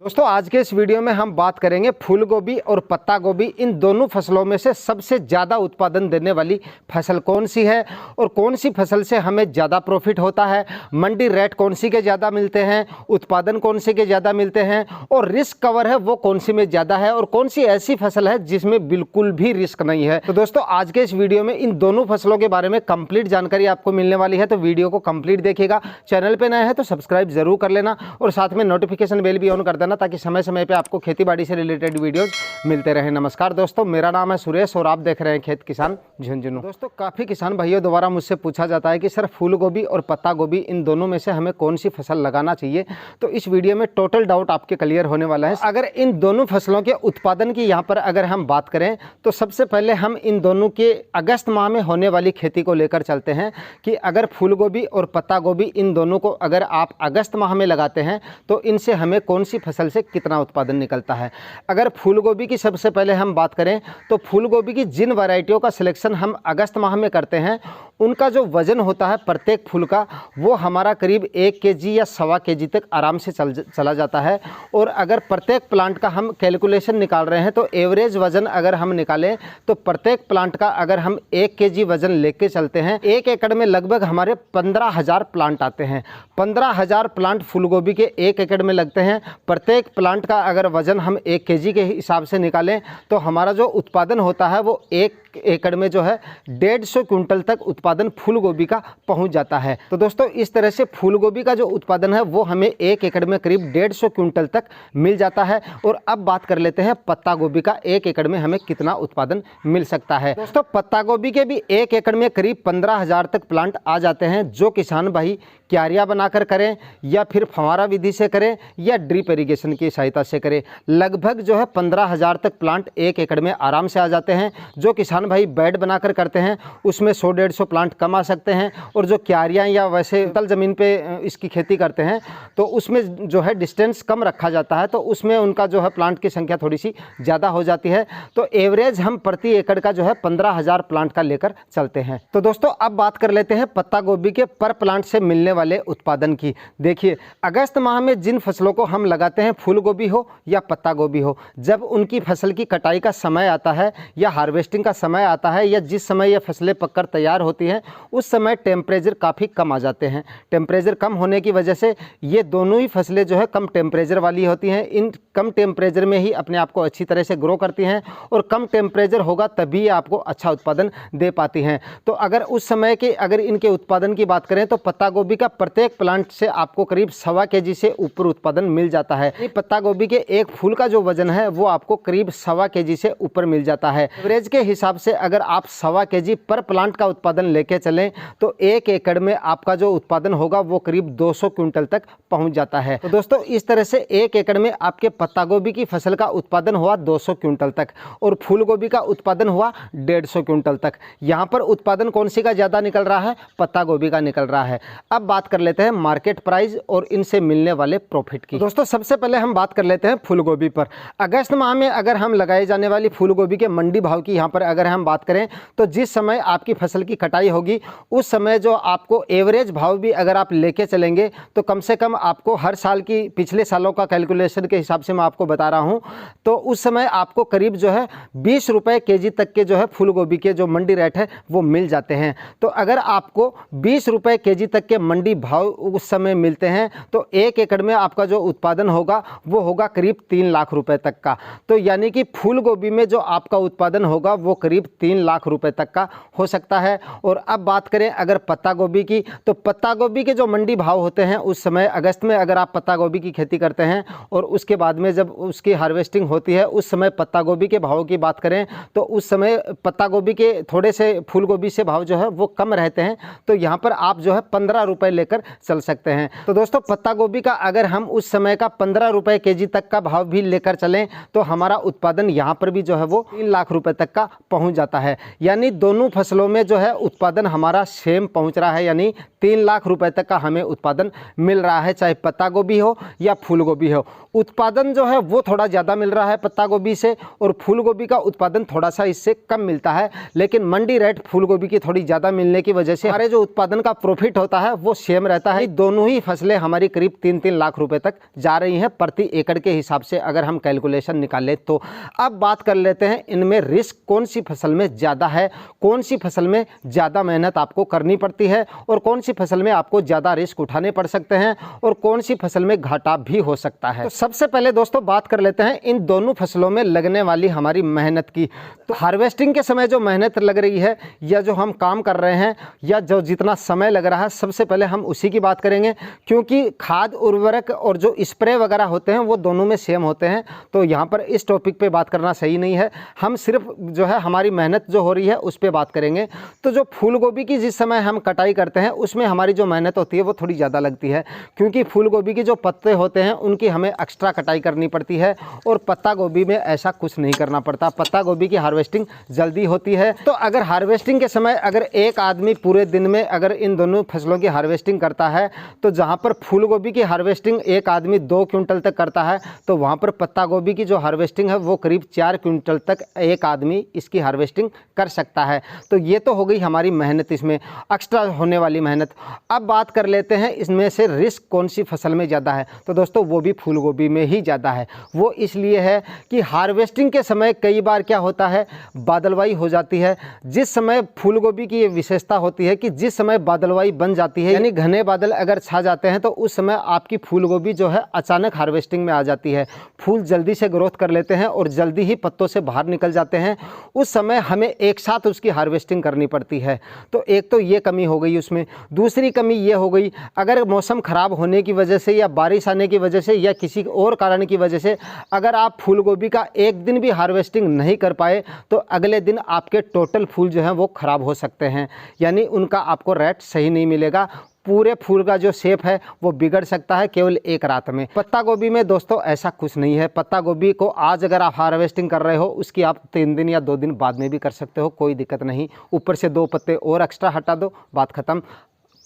दोस्तों आज के इस वीडियो में हम बात करेंगे फूल गोभी और पत्ता गोभी इन दोनों फसलों में से सबसे ज़्यादा उत्पादन देने वाली फसल कौन सी है और कौन सी फसल से हमें ज़्यादा प्रॉफिट होता है, मंडी रेट कौन सी के ज़्यादा मिलते हैं, उत्पादन कौन से के ज़्यादा मिलते हैं और रिस्क कवर है वो कौन सी में ज़्यादा है और कौन सी ऐसी फसल है जिसमें बिल्कुल भी रिस्क नहीं है। तो दोस्तों आज के इस वीडियो में इन दोनों फसलों के बारे में कंप्लीट जानकारी आपको मिलने वाली है, तो वीडियो को कंप्लीट देखिएगा। चैनल पर नए हैं तो सब्सक्राइब जरूर कर लेना और साथ में नोटिफिकेशन बेल भी ऑन कर देना ताकि समय समय पे आपको खेतीबाड़ी से रिलेटेड वीडियोस मिलते रहे। नमस्कार दोस्तों, मेरा नाम है सुरेश और आप देख रहे हैं खेत किसान झुंझुनू। दोस्तों काफ़ी किसान भाइयों द्वारा मुझसे पूछा जाता है कि सर फूल गोभी और पत्ता गोभी इन दोनों में से हमें कौन सी फसल लगाना चाहिए। तो इस वीडियो में टोटल डाउट आपके क्लियर होने वाला है। अगर इन दोनों फसलों के उत्पादन की यहाँ पर अगर हम बात करें तो सबसे पहले हम इन दोनों के अगस्त माह में होने वाली खेती को लेकर चलते हैं कि अगर फूल गोभी और पत्ता गोभी इन दोनों को अगर आप अगस्त माह में लगाते हैं तो इनसे हमें कौन सी फसल से कितना उत्पादन निकलता है। अगर फूल गोभी की सबसे पहले हम बात करें तो फूल गोभी की जिन वैरायटियों का सिलेक्शन हम अगस्त माह में करते हैं उनका जो वजन होता है प्रत्येक फूल का वो हमारा करीब 1 केजी या सवा केजी तक आराम से चला जाता है। और अगर प्रत्येक प्लांट का हम कैलकुलेशन निकाल रहे हैं तो एवरेज वजन अगर हम निकालें तो प्रत्येक प्लांट का अगर हम 1 केजी वजन लेके चलते हैं, 1 एकड़ में लगभग हमारे 15,000 प्लांट आते हैं। 15,000 प्लांट फूल गोभी के 1 एकड़ में लगते हैं। प्रत्येक प्लांट का अगर वजन हम 1 केजी के हिसाब से निकालें तो हमारा जो उत्पादन होता है वो 1 एकड़ में जो है 150 क्विंटल तक उत्पादन फूल गोभी का पहुंच जाता है। तो दोस्तों इस तरह से फूल गोभी का जो उत्पादन है वो हमें 1 एकड़ में करीब 150 क्विंटल तक मिल जाता है। और अब बात कर लेते हैं पत्ता गोभी का 1 एकड़ में हमें कितना उत्पादन मिल सकता है। दोस्तों पत्ता गोभी के भी 1 एकड़ में करीब 15,000 तक प्लांट आ जाते हैं। जो किसान भाई क्यारियां बनाकर करें या फिर फव्वारा विधि से करें या ड्रिप इरिगेशन की सहायता से करें, लगभग जो है 15,000 तक प्लांट 1 एकड़ में आराम से आ जाते हैं। जो किसान भाई बेड बनाकर करते हैं उसमें 100-150 प्लांट कम आ सकते हैं। और जो क्यारियां या वैसे तल ज़मीन पे इसकी खेती करते हैं तो उसमें जो है डिस्टेंस कम रखा जाता है, तो उसमें उनका जो है प्लांट की संख्या थोड़ी सी ज़्यादा हो जाती है। तो एवरेज हम प्रति एकड़ का जो है 15,000 प्लांट का लेकर चलते हैं। तो दोस्तों अब बात कर लेते हैं पत्ता गोभी के पर प्लांट से मिलने वाले उत्पादन की। देखिए अगस्त माह में जिन फसलों को हम लगाते हैं, फूल गोभी हो या पत्ता गोभी हो, जब उनकी फसल की कटाई का समय आता है या हार्वेस्टिंग का समय आता है या जिस समय ये फसलें पककर तैयार होती हैं उस समय टेम्परेचर काफ़ी कम आ जाते हैं। टेम्परेचर कम होने की वजह से ये दोनों ही फसलें जो है कम टेम्परेचर वाली होती हैं। इन कम टेम्परेचर में ही अपने आप को अच्छी तरह से ग्रो करती हैं और कम टेम्परेचर होगा तभी ये आपको अच्छा उत्पादन दे पाती हैं। तो अगर उस समय के अगर इनके उत्पादन की बात करें तो पत्ता गोभी का प्रत्येक प्लांट से आपको करीब सवा केजी से ऊपर उत्पादन मिल जाता है। पत्ता गोभी के एक फूल का जो वजन है वो आपको करीब सवा केजी से ऊपर मिल जाता है। एवरेज के हिसाब से अगर आप सवा केजी पर प्लांट का उत्पादन लेके चलें तो 1 एकड़ में आपका जो उत्पादन होगा वो करीब 200 क्विंटल तक पहुंच जाता है। तो दोस्तों इस तरह से 1 एकड़ में आपके पत्ता गोभी की फसल का उत्पादन हुआ 200 क्विंटल तक और फूल गोभी का उत्पादन हुआ 150 क्विंटल तक। यहाँ पर उत्पादन कौन सी का ज़्यादा निकल रहा है? पत्ता गोभी का निकल रहा है। अब बात कर लेते हैं मार्केट प्राइस और इनसे मिलने वाले प्रॉफिट की। दोस्तों सबसे पहले हम बात कर लेते हैं फूल गोभी पर। अगस्त माह में अगर हम लगाए जाने वाली फूल गोभी के मंडी भाव की यहाँ पर अगर हम बात करें तो जिस समय आपकी फसल की कटाई होगी उस समय जो आपको एवरेज भाव भी अगर आप लेके चलेंगे तो कम से कम आपको हर साल की पिछले सालों का कैलकुलेशन के हिसाब से मैं आपको बता रहा हूँ तो उस समय आपको करीब जो है 20 रुपये केजी तक के जो है फूल गोभी के जो मंडी रेट है वो मिल जाते हैं। तो अगर आपको 20 रुपये केजी तक के मंडी भाव उस समय मिलते हैं तो 1 एकड़ में आपका जो उत्पादन होगा वो होगा करीब 3 लाख रुपए तक का। तो यानी कि फूल गोभी में जो आपका उत्पादन होगा वो करीब 3 लाख रुपए तक का हो सकता है। और अब बात करें अगर पत्ता गोभी की तो पत्ता गोभी के जो मंडी भाव होते हैं उस समय अगस्त में अगर आप पत्ता गोभी की खेती करते हैं और उसके बाद में जब उसकी हार्वेस्टिंग होती है उस समय पत्ता गोभी के भाव की बात करें तो उस समय पत्ता गोभी के थोड़े से फूल गोभी से भाव जो है वो कम रहते हैं। तो यहाँ पर आप जो है 15 रुपये लेकर चल सकते हैं। तो दोस्तों पत्ता गोभी का अगर हम उस समय का 15 रुपये केजी तक का भाव भी लेकर चलें तो हमारा उत्पादन यहाँ पर भी जो है वो 3 लाख रुपए तक का पहुँच जाता है। यानी दोनों फसलों में जो है उत्पादन हमारा सेम पहुँच रहा है, यानी 3 लाख रुपए तक का हमें उत्पादन मिल रहा है, चाहे पत्ता गोभी हो या फूल गोभी हो। उत्पादन जो है वो थोड़ा ज़्यादा मिल रहा है पत्ता गोभी से और फूल गोभी का उत्पादन थोड़ा सा इससे कम मिलता है, लेकिन मंडी रेट फूल गोभी की थोड़ी ज़्यादा मिलने की वजह से हमारे जो उत्पादन का प्रॉफिट होता है वो सेम रहता है। दोनों ही फसलें हमारी करीब 3-3 लाख रुपए तक जा रही हैं प्रति एकड़ के हिसाब से अगर हम कैलकुलेशन निकालें तो। अब बात कर लेते हैं इनमें रिस्क कौन सी फसल में ज़्यादा है, कौन सी फसल में ज़्यादा मेहनत आपको करनी पड़ती है और कौन सी फसल में आपको ज़्यादा रिस्क उठाने पड़ सकते हैं और कौन सी फसल में घाटा भी हो सकता है। तो सबसे पहले दोस्तों बात कर लेते हैं इन दोनों फसलों में लगने वाली हमारी मेहनत की। तो हार्वेस्टिंग के समय जो मेहनत लग रही है या जो हम काम कर रहे हैं या जो जितना समय लग रहा है, सबसे पहले हम उसी की बात करेंगे, क्योंकि खाद उर्वरक और जो स्प्रे वगैरह होते हैं वो दोनों में सेम होते हैं। तो यहाँ पर इस टॉपिक पे बात करना सही नहीं है, हम सिर्फ जो है हमारी मेहनत जो हो रही है उस पर बात करेंगे। तो जो फूल गोभी की जिस समय हम कटाई करते हैं उसमें हमारी जो मेहनत होती है वो थोड़ी ज़्यादा लगती है, क्योंकि फूल गोभी के जो पत्ते होते हैं उनकी हमें एक्स्ट्रा कटाई करनी पड़ती है और पत्ता गोभी में ऐसा कुछ नहीं करना पड़ता। पत्ता गोभी की हार्वेस्टिंग जल्दी होती है। तो अगर हार्वेस्टिंग के समय अगर एक आदमी पूरे दिन में अगर इन दोनों फसलों की हार्वेस्टिंग करता है, तो जहाँ पर फूल गोभी की हार्वेस्टिंग एक आदमी 2 क्विंटल तक करता है, तो वहाँ पर पत्ता गोभी की जो हार्वेस्टिंग है वो करीब 4 क्विंटल तक एक आदमी इसकी हार्वेस्टिंग कर सकता है। तो ये तो हो गई हमारी मेहनत, इसमें एक्स्ट्रा होने वाली मेहनत। अब बात कर लेते हैं इसमें से रिस्क कौन सी फसल में ज़्यादा है। तो दोस्तों वो भी फूल गोभी में ही ज़्यादा है। वो इसलिए है कि हार्वेस्टिंग के समय कई बार क्या होता है, बादलवाई हो जाती है। जिस समय फूल गोभी की ये विशेषता होती है कि जिस समय बादलवाई बन जाती है, यानी घने बादल अगर छा जाते हैं, तो उस समय आपकी फूल गोभी जो है अचानक हार्वेस्टिंग में आ जाती है। फूल जल्दी से ग्रोथ कर लेते हैं और जल्दी ही पत्तों से बाहर निकल जाते हैं। उस समय हमें एक साथ उसकी हार्वेस्टिंग करनी पड़ती है। तो एक तो ये कमी हो गई उसमें। दूसरी कमी ये हो गई, अगर मौसम ख़राब होने की वजह से या बारिश आने की वजह से या किसी और कारण की वजह से अगर आप फूल गोभी का एक दिन भी हार्वेस्टिंग नहीं कर पाए, तो अगले दिन आपके टोटल फूल जो हैं वो ख़राब हो सकते हैं, यानी उनका आपको रेट सही नहीं मिलेगा। पूरे फूल का जो शेप है वो बिगड़ सकता है केवल एक रात में। पत्ता गोभी में दोस्तों ऐसा कुछ नहीं है। पत्ता गोभी को आज अगर आप हार्वेस्टिंग कर रहे हो, उसकी आप 3 दिन या 2 दिन बाद में भी कर सकते हो, कोई दिक्कत नहीं। ऊपर से 2 पत्ते और एक्स्ट्रा हटा दो, बात ख़त्म।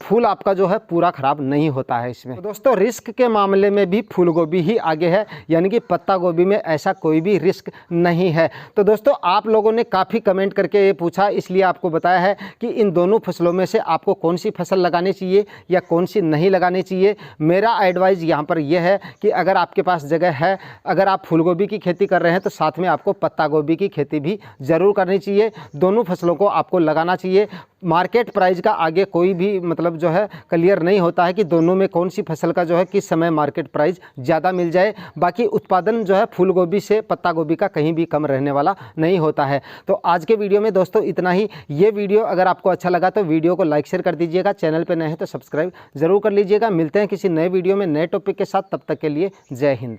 फूल आपका जो है पूरा ख़राब नहीं होता है इसमें। तो दोस्तों रिस्क के मामले में भी फूल गोभी ही आगे है, यानी कि पत्ता गोभी में ऐसा कोई भी रिस्क नहीं है। तो दोस्तों आप लोगों ने काफ़ी कमेंट करके ये पूछा, इसलिए आपको बताया है कि इन दोनों फसलों में से आपको कौन सी फसल लगानी चाहिए या कौन सी नहीं लगानी चाहिए। मेरा एडवाइस यहाँ पर यह है कि अगर आपके पास जगह है, अगर आप फूल गोभी की खेती कर रहे हैं, तो साथ में आपको पत्ता गोभी की खेती भी ज़रूर करनी चाहिए। दोनों फसलों को आपको लगाना चाहिए। मार्केट प्राइस का आगे कोई भी मतलब जो है क्लियर नहीं होता है कि दोनों में कौन सी फसल का जो है किस समय मार्केट प्राइस ज़्यादा मिल जाए। बाकी उत्पादन जो है फूल गोभी से पत्ता गोभी का कहीं भी कम रहने वाला नहीं होता है। तो आज के वीडियो में दोस्तों इतना ही। ये वीडियो अगर आपको अच्छा लगा तो वीडियो को लाइक शेयर कर दीजिएगा। चैनल पर नए हैं तो सब्सक्राइब जरूर कर लीजिएगा। मिलते हैं किसी नए वीडियो में नए टॉपिक के साथ, तब तक के लिए जय हिंद।